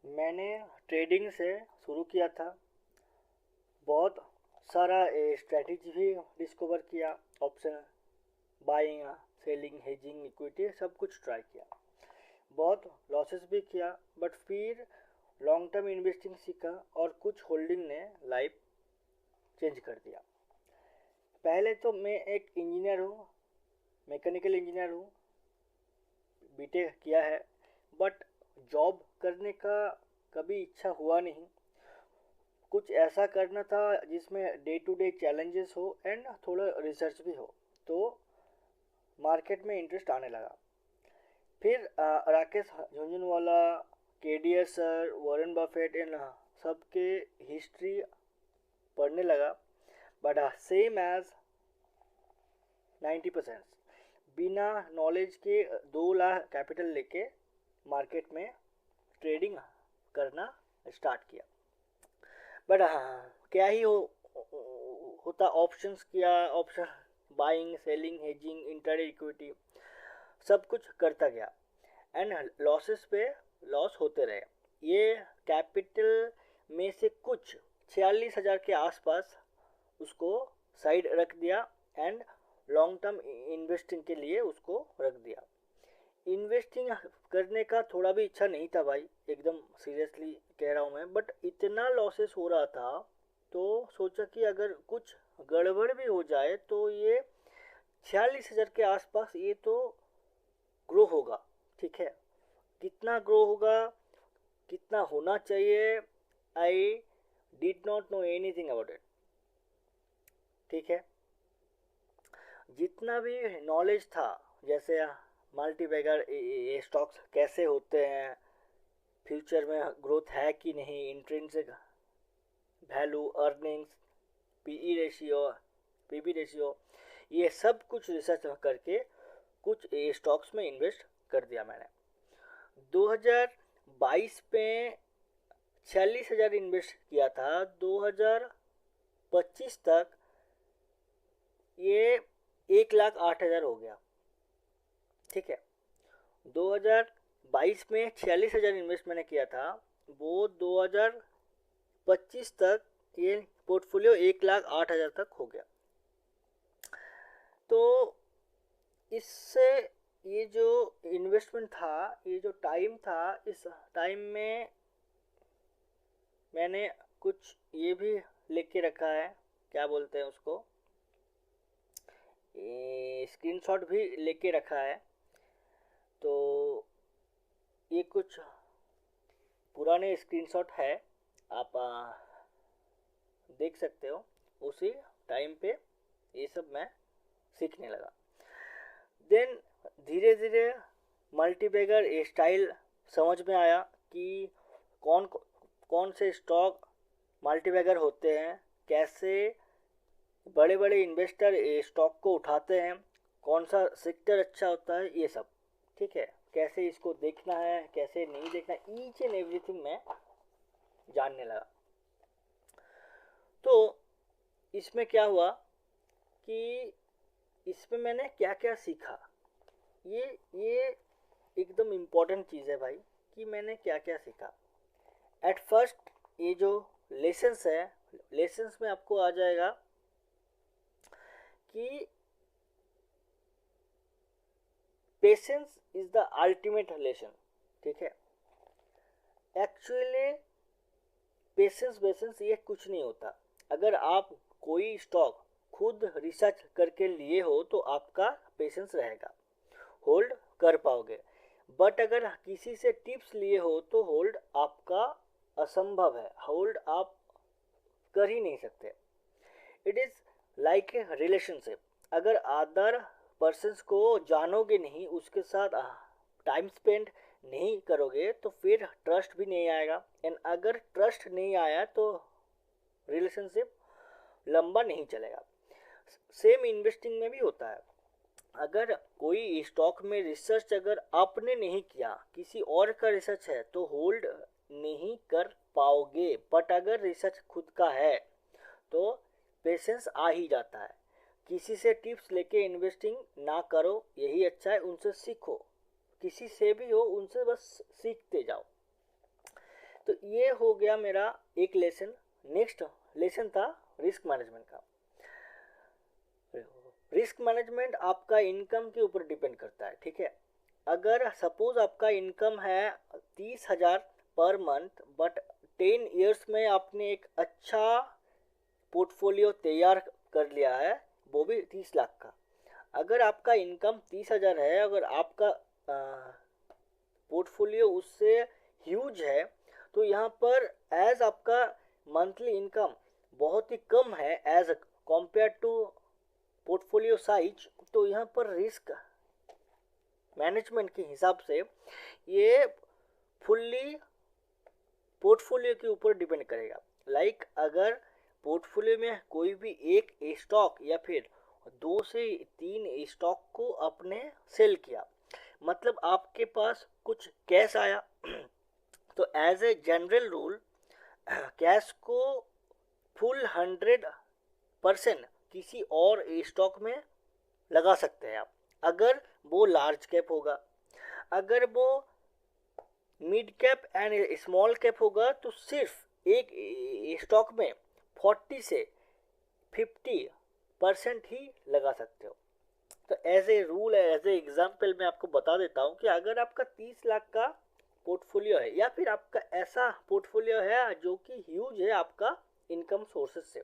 मैंने ट्रेडिंग से शुरू किया था। बहुत सारा स्ट्रेटजी भी डिस्कवर किया। Option buying, selling, hedging, equity सब कुछ ट्राई किया। बहुत लॉसेस भी किया, बट फिर लॉन्ग टर्म इन्वेस्टिंग सीखा और कुछ होल्डिंग ने लाइफ चेंज कर दिया। पहले तो मैं एक इंजीनियर हूँ, मैकेनिकल इंजीनियर हूँ, बीटेक किया है, बट जॉब करने का कभी इच्छा हुआ नहीं। कुछ ऐसा करना था जिसमें डे टू डे चैलेंजेस हो एंड थोड़ा रिसर्च भी हो, तो मार्केट में इंटरेस्ट आने लगा। फिर Rakesh Jhunjhunwala, KDS sir, Warren Buffett and सबके हिस्ट्री पढ़ने लगा। बट सेम एज 90% बिना नॉलेज के 2 लाख कैपिटल लेके मार्केट में ट्रेडिंग करना स्टार्ट किया। बट हाँ, क्या ही होता, ऑप्शंस किया, option buying, selling, hedging, intraday, equity सब कुछ करता गया एंड लॉसेस पे लॉस होते रहे। ये कैपिटल में से कुछ 46,000 के आसपास उसको साइड रख दिया एंड लॉन्ग टर्म इन्वेस्टिंग के लिए उसको रख दिया। इन्वेस्टिंग करने का थोड़ा भी इच्छा नहीं था भाई, एकदम सीरियसली कह रहा हूँ मैं। बट इतना लॉसेस हो रहा था तो सोचा कि अगर कुछ गड़बड़ भी हो जाए तो ये 46,000 के आसपास ये तो ग्रो होगा। ठीक है, कितना ग्रो होगा, कितना होना चाहिए, I did not know anything about it. ठीक है, जितना भी नॉलेज था, जैसे मल्टीबैगर स्टॉक्स कैसे होते हैं, फ्यूचर में ग्रोथ है कि नहीं, intrinsic value, earnings, PE ratio, PB ratio, ये सब कुछ रिसर्च करके कुछ स्टॉक्स में इन्वेस्ट कर दिया मैंने। 2022 में 46,000 इन्वेस्ट किया था। 2025 तक ये 1,08,000 हो गया। ठीक है, 2022 में 46,000 इन्वेस्ट मैंने किया था, वो 2025 तक ये पोर्टफोलियो 1,08,000 तक हो गया। तो इससे ये जो इन्वेस्टमेंट था, ये जो टाइम था, इस टाइम में मैंने कुछ ये भी लेके रखा है, क्या बोलते हैं उसको, स्क्रीनशॉट भी लेके रखा है। तो ये कुछ पुराने स्क्रीनशॉट है, आप देख सकते हो। उसी टाइम पे ये सब मैं सीखने लगा। देन धीरे धीरे मल्टीबैगर स्टाइल समझ में आया कि कौन कौन से स्टॉक मल्टीबैगर होते हैं, कैसे बड़े बड़े इन्वेस्टर स्टॉक को उठाते हैं, कौन सा सेक्टर अच्छा होता है, ये सब। ठीक है, कैसे इसको देखना है, कैसे नहीं देखना, ईच एंड एवरीथिंग मैं जानने लगा। तो इसमें क्या हुआ कि इसमें मैंने क्या क्या सीखा, ये एकदम इम्पोर्टेंट चीज़ है भाई, कि मैंने क्या क्या सीखा। एट फर्स्ट ये जो लेसन्स है, लेसन्स में आपको आ जाएगा कि patience is the ultimate lesson. ठीक है, एक्चुअली पेशेंस बेशेंस ये कुछ नहीं होता। अगर आप कोई स्टॉक खुद रिसर्च करके लिए हो तो आपका पेशेंस रहेगा, होल्ड कर पाओगे। बट अगर किसी से टिप्स लिए हो तो होल्ड आपका असंभव है, होल्ड आप कर ही नहीं सकते। It is like a relationship. अगर अदर पर्सन्स को जानोगे नहीं, उसके साथ टाइम स्पेंड नहीं करोगे तो फिर ट्रस्ट भी नहीं आएगा, एंड अगर ट्रस्ट नहीं आया तो रिलेशनशिप लंबा नहीं चलेगा। सेम इन्वेस्टिंग में भी होता है। अगर कोई स्टॉक में रिसर्च अगर आपने नहीं किया, किसी और का रिसर्च है, तो होल्ड नहीं कर पाओगे। बट अगर रिसर्च खुद का है तो पेशेंस आ ही जाता है। किसी से टिप्स लेके इन्वेस्टिंग ना करो, यही अच्छा है, उनसे सीखो। किसी से भी हो, उनसे बस सीखते जाओ। तो ये हो गया मेरा एक लेसन। नेक्स्ट लेसन था रिस्क मैनेजमेंट का। रिस्क मैनेजमेंट आपका इनकम के ऊपर डिपेंड करता है, ठीक है। अगर सपोज आपका इनकम है 30,000 पर मंथ, बट 10 ईयर्स में आपने एक अच्छा पोर्टफोलियो तैयार कर लिया है, वो भी 30 लाख का। अगर आपका इनकम 30,000 है, अगर आपका पोर्टफोलियो उससे ह्यूज है, तो यहाँ पर एज आपका मंथली इनकम बहुत ही कम है as compare to portfolio size, तो यहाँ पर रिस्क मैनेजमेंट के हिसाब से ये फुल्ली पोर्टफोलियो के ऊपर डिपेंड करेगा। लाइक अगर पोर्टफोलियो में कोई भी एक स्टॉक या फिर 2 से 3 स्टॉक को आपने सेल किया, मतलब आपके पास कुछ कैश आया, तो as a general rule cash को फुल 100% किसी और स्टॉक में लगा सकते हैं आप, अगर वो लार्ज कैप होगा। अगर वो mid cap and small cap होगा तो सिर्फ एक स्टॉक में 40 से 50% ही लगा सकते हो। तो as a rule, as a example मैं आपको बता देता हूँ कि अगर आपका 30 लाख का पोर्टफोलियो है, या फिर आपका ऐसा पोर्टफोलियो है जो कि ह्यूज है आपका इनकम सोर्सेज से,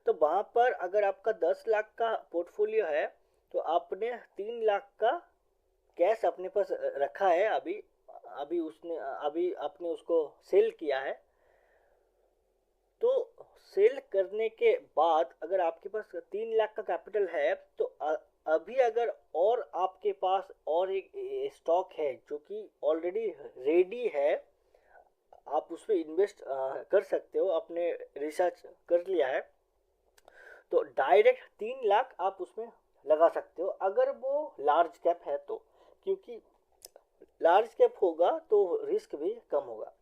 तो वहाँ पर अगर आपका 10 लाख का पोर्टफोलियो है, तो आपने 3 लाख का कैश अपने पास रखा है, अभी आपने उसको सेल किया है। तो सेल करने के बाद अगर आपके पास 3 लाख का कैपिटल है, तो अभी अगर और आपके पास और एक स्टॉक है जो कि ऑलरेडी रेडी है, आप उस पर इन्वेस्ट कर सकते हो, आपने रिसर्च कर लिया है, तो डायरेक्ट 3 लाख आप उसमें लगा सकते हो, अगर वो लार्ज कैप है तो। क्योंकि लार्ज कैप होगा तो रिस्क भी कम होगा।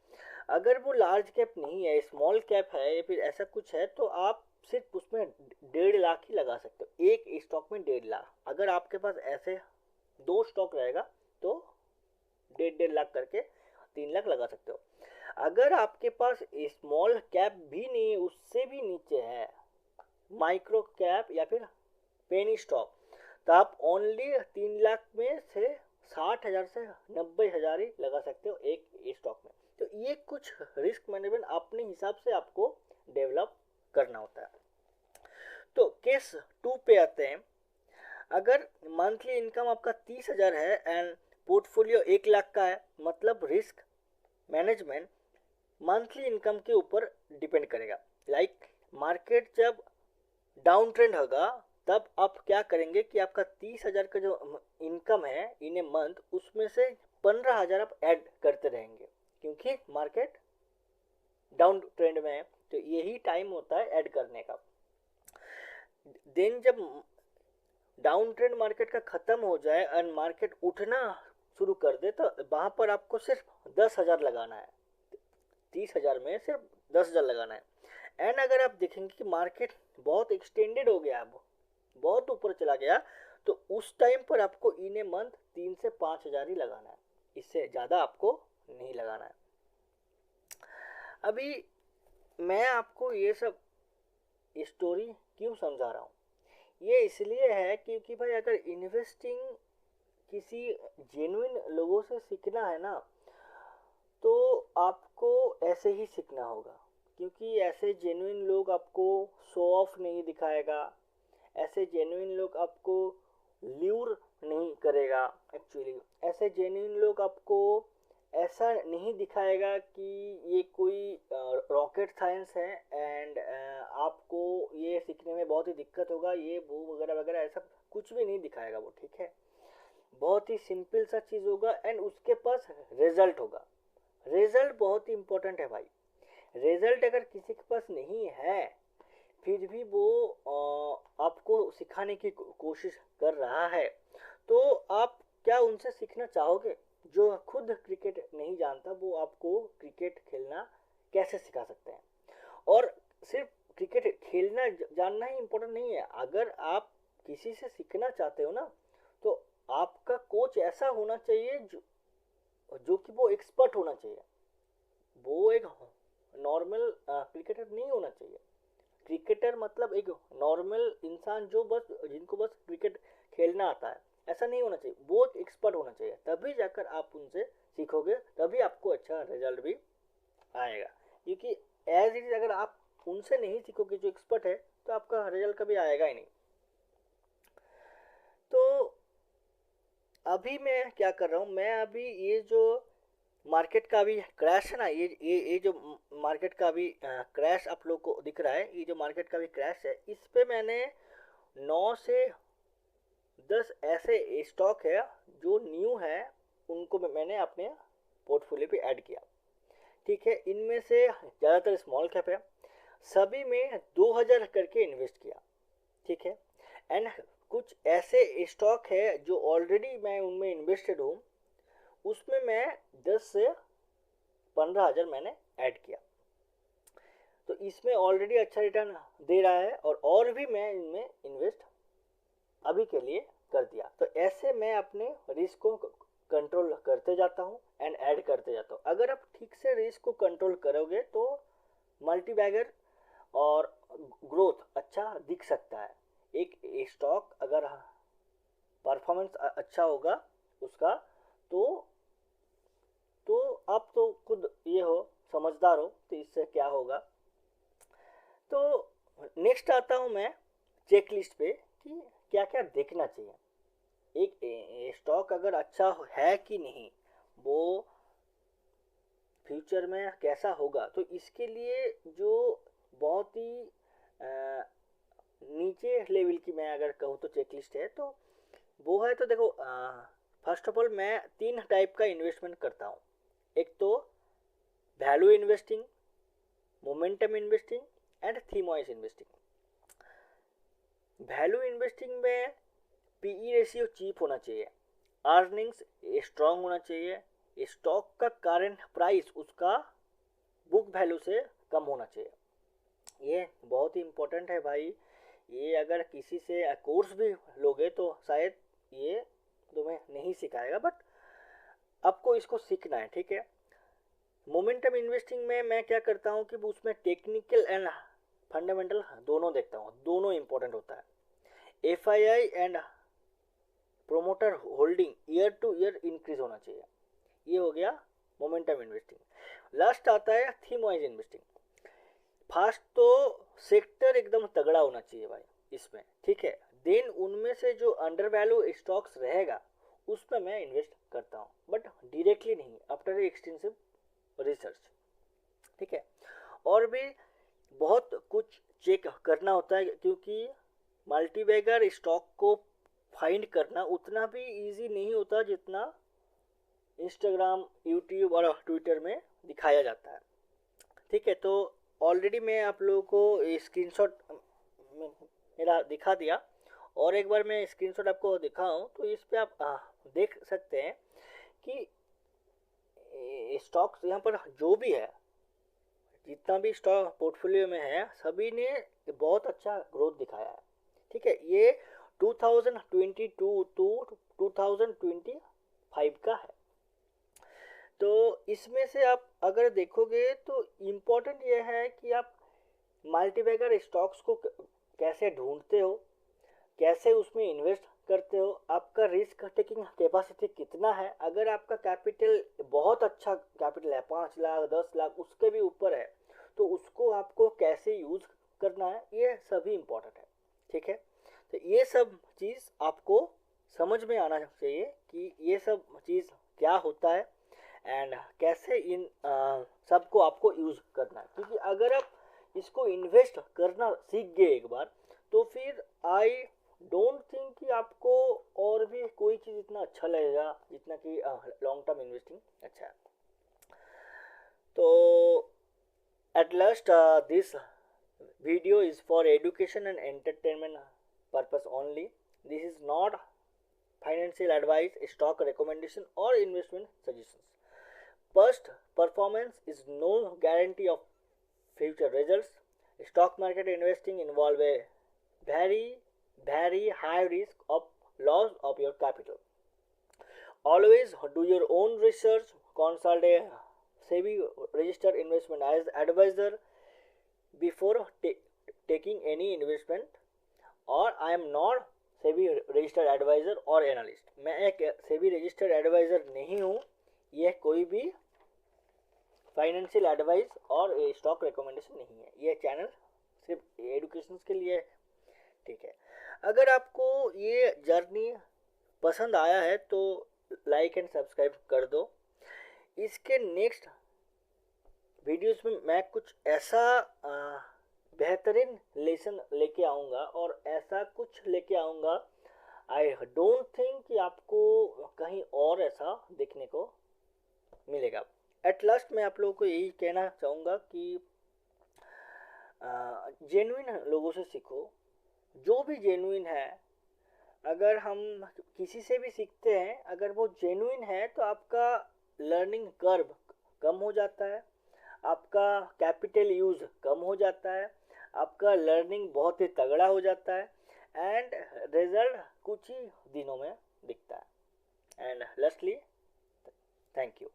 अगर वो लार्ज कैप नहीं है, स्मॉल कैप है या फिर ऐसा कुछ है, तो आप सिर्फ उसमें 1.5 लाख ही लगा सकते हो, एक स्टॉक में 1.5 लाख। अगर आपके पास ऐसे 2 स्टॉक रहेगा तो 1.5 लाख करके 3 लाख लगा सकते हो। अगर आपके पास स्मॉल कैप भी नहीं, उससे भी नीचे है माइक्रो कैप या फिर पेनी स्टॉक, तो आप ओनली 3 लाख में से 60,000 से 90,000 ही लगा सकते हो एक स्टॉक में। तो ये कुछ रिस्क मैनेजमेंट अपने हिसाब से आपको डेवलप करना होता है। तो केस 2 पे आते हैं। अगर मंथली इनकम आपका 30,000 है एंड पोर्टफोलियो 1 लाख का है, मतलब रिस्क मैनेजमेंट मंथली इनकम के ऊपर डिपेंड करेगा। लाइक मार्केट जब डाउन ट्रेंड होगा, तब आप क्या करेंगे कि आपका 30,000 का जो इनकम है इन ए मंथ, उसमें से 15,000 आप ऐड करते रहेंगे, क्योंकि मार्केट डाउन ट्रेंड में है, तो यही टाइम होता है ऐड करने का। देन जब डाउन ट्रेंड मार्केट का ख़त्म हो जाए और मार्केट उठना शुरू कर दे, तो वहाँ पर आपको सिर्फ 10,000 लगाना है, 30,000 में सिर्फ 10,000 लगाना है। एंड अगर आप देखेंगे कि मार्केट बहुत एक्सटेंडेड हो गया, अब बहुत ऊपर चला गया, तो उस टाइम पर आपको इन ए मंथ 3 से 5,000 ही लगाना है, इससे ज़्यादा आपको नहीं लगाना है। अभी मैं आपको ये सब स्टोरी क्यों समझा रहा हूँ, ये इसलिए है क्योंकि भाई अगर इन्वेस्टिंग किसी जेन्युइन लोगों से सीखना है ना, तो आपको ऐसे ही सीखना होगा, क्योंकि ऐसे जेन्युइन लोग आपको शो ऑफ नहीं दिखाएगा, ऐसे जेन्युइन लोग आपको ल्यूर नहीं करेगा। एक्चुअली ऐसे जेन्युइन लोग आपको ऐसा नहीं दिखाएगा कि ये कोई रॉकेट साइंस है एंड आपको ये सीखने में बहुत ही दिक्कत होगा, ये वो वगैरह वगैरह, ऐसा कुछ भी नहीं दिखाएगा वो, ठीक है। बहुत ही सिंपल सा चीज़ होगा एंड उसके पास रिजल्ट होगा। रिजल्ट बहुत ही इम्पोर्टेंट है भाई। रिजल्ट अगर किसी के पास नहीं है, फिर भी वो आपको सिखाने की कोशिश कर रहा है, तो आप क्या उनसे सीखना चाहोगे? जो खुद क्रिकेट नहीं जानता, वो आपको क्रिकेट खेलना कैसे सिखा सकते हैं? और सिर्फ क्रिकेट खेलना जानना ही इम्पोर्टेंट नहीं है, अगर आप किसी से सीखना चाहते हो ना, तो आपका कोच ऐसा होना चाहिए जो कि वो एक्सपर्ट होना चाहिए। वो एक नॉर्मल क्रिकेटर नहीं होना चाहिए। क्रिकेटर मतलब एक नॉर्मल इंसान जो बस जिनको बस क्रिकेट खेलना आता है, ऐसा नहीं होना चाहिए। वो एक एक्सपर्ट होना चाहिए, तभी जाकर आप उनसे सीखोगे, तभी आपको अच्छा रिजल्ट भी आएगा। क्योंकि एज इट इज अगर आप उनसे नहीं सीखोगे जो एक्सपर्ट है, तो आपका रिजल्ट कभी आएगा ही नहीं। तो अभी मैं क्या कर रहा हूँ, मैं अभी ये जो मार्केट का अभी क्रैश है ना, ये जो मार्केट का अभी क्रैश आप लोग को दिख रहा है, ये जो मार्केट का अभी क्रैश है, इस पे मैंने 9 से 10 ऐसे स्टॉक है जो न्यू है, उनको मैंने अपने पोर्टफोलियो पे ऐड किया। ठीक है, इनमें से ज़्यादातर स्मॉल कैप है, सभी में 2000 करके इन्वेस्ट किया। ठीक है, एंड कुछ ऐसे स्टॉक है जो ऑलरेडी मैं उनमें इन्वेस्टेड हूँ, उसमें मैं 10 से 15,000 मैंने ऐड किया। तो इसमें ऑलरेडी अच्छा रिटर्न दे रहा है, और भी मैं इनमें इन्वेस्ट अभी के लिए कर दिया। तो ऐसे मैं अपने रिस्क को कंट्रोल करते जाता हूँ एंड ऐड करते जाता हूँ। अगर आप ठीक से रिस्क को कंट्रोल करोगे तो मल्टी बैगर और ग्रोथ अच्छा दिख सकता है। एक स्टॉक अगर परफॉर्मेंस अच्छा होगा उसका, तो आप तो खुद ये हो, समझदार हो, तो इससे क्या होगा। तो नेक्स्ट आता हूँ मैं चेक लिस्ट पे कि क्या क्या देखना चाहिए। एक स्टॉक अगर अच्छा है कि नहीं, वो फ्यूचर में कैसा होगा, तो इसके लिए जो बहुत ही नीचे लेवल की मैं अगर कहूँ तो चेक लिस्ट है, तो वो है। तो देखो, फर्स्ट ऑफ ऑल मैं 3 टाइप का इन्वेस्टमेंट करता हूँ। एक तो value investing, momentum investing and theme wise investing. Value investing में पीई रेशियो चीप होना चाहिए, अर्निंग्स स्ट्रांग होना चाहिए, स्टॉक का करंट प्राइस उसका बुक वैल्यू से कम होना चाहिए। ये बहुत ही इम्पोर्टेंट है भाई। ये अगर किसी से कोर्स भी लोगे तो शायद ये तुम्हें नहीं सिखाएगा, बट आपको इसको सीखना है। ठीक है, मोमेंटम इन्वेस्टिंग में मैं क्या करता हूँ कि उसमें टेक्निकल एंड फंडामेंटल दोनों देखता हूँ, दोनों इंपॉर्टेंट होता है। FII and promoter holding year to year increase होना चाहिए। ये हो गया मोमेंटम इन्वेस्टिंग। लास्ट आता है थीम वाइज इन्वेस्टिंग। फर्स्ट तो सेक्टर एकदम तगड़ा होना चाहिए भाई इसमें। ठीक है, देन उनमें से जो अंडर वैल्यू स्टॉक्स रहेगा उसमें मैं इन्वेस्ट करता हूँ, बट डायरेक्टली नहीं, आफ्टर एक्सटेंसिव रिसर्च। ठीक है, और भी बहुत कुछ चेक करना होता है, क्योंकि मल्टीबैगर स्टॉक को फाइंड करना उतना भी इजी नहीं होता जितना इंस्टाग्राम, यूट्यूब और ट्विटर में दिखाया जाता है। ठीक है, तो ऑलरेडी मैं आप लोगों को स्क्रीनशॉट मेरा दिखा दिया, और एक बार मैं स्क्रीनशॉट आपको दिखाऊं तो इस पे आप देख सकते हैं कि स्टॉक्स यहाँ पर जो भी है, जितना भी स्टॉक पोर्टफोलियो में है, सभी ने बहुत अच्छा ग्रोथ दिखाया है। ठीक है, ये 2022 टू 2025 का है। तो इसमें से आप अगर देखोगे तो इम्पोर्टेंट ये है कि आप मल्टीबैगर स्टॉक्स को कैसे ढूंढते हो, कैसे उसमें इन्वेस्ट करते हो, आपका रिस्क टेकिंग कैपेसिटी कितना है। अगर आपका कैपिटल बहुत अच्छा कैपिटल है, 5 लाख 10 लाख उसके भी ऊपर है, तो उसको आपको कैसे यूज करना है, ये सभी इम्पोर्टेंट है। ठीक है, तो ये सब चीज़ आपको समझ में आना चाहिए कि ये सब चीज़ क्या होता है एंड कैसे इन सबको आपको यूज करना है। क्योंकि अगर आप इसको इन्वेस्ट करना सीख गए एक बार, तो फिर आई डोंट थिंक कि आपको और भी कोई चीज़ इतना अच्छा लगेगा जितना कि लॉन्ग टर्म इन्वेस्टिंग अच्छा है। तो at last, this video is for education and entertainment purpose only. This is not financial advice, stock recommendation or investment suggestions. Past performance is no guarantee of future results. Stock market investing involve a very high risk of loss of your capital. Always do your own research, consult a SEBI registered investment as advisor before taking any investment, or I am not SEBI registered advisor or analyst. मैं एक SEBI registered advisor नहीं हूँ, यह कोई भी financial advice और stock recommendation नहीं है। यह चैनल सिर्फ एडुकेशन के लिए है, ठीक है। अगर आपको ये जर्नी पसंद आया है तो लाइक एंड सब्सक्राइब कर दो। इसके नेक्स्ट वीडियोस में मैं कुछ ऐसा बेहतरीन लेसन लेके आऊँगा और ऐसा कुछ लेके आऊँगा, आई डोंट थिंक कि आपको कहीं और ऐसा देखने को मिलेगा। एट लास्ट मैं आप लोगों को यही कहना चाहूँगा कि जेन्युइन लोगों से सीखो, जो भी जेन्युइन है। अगर हम किसी से भी सीखते हैं, अगर वो जेन्युइन है तो आपका लर्निंग कर्व कम हो जाता है, आपका कैपिटल यूज़ कम हो जाता है, आपका लर्निंग बहुत ही तगड़ा हो जाता है एंड रिजल्ट कुछ ही दिनों में दिखता है। And lastly, thank you.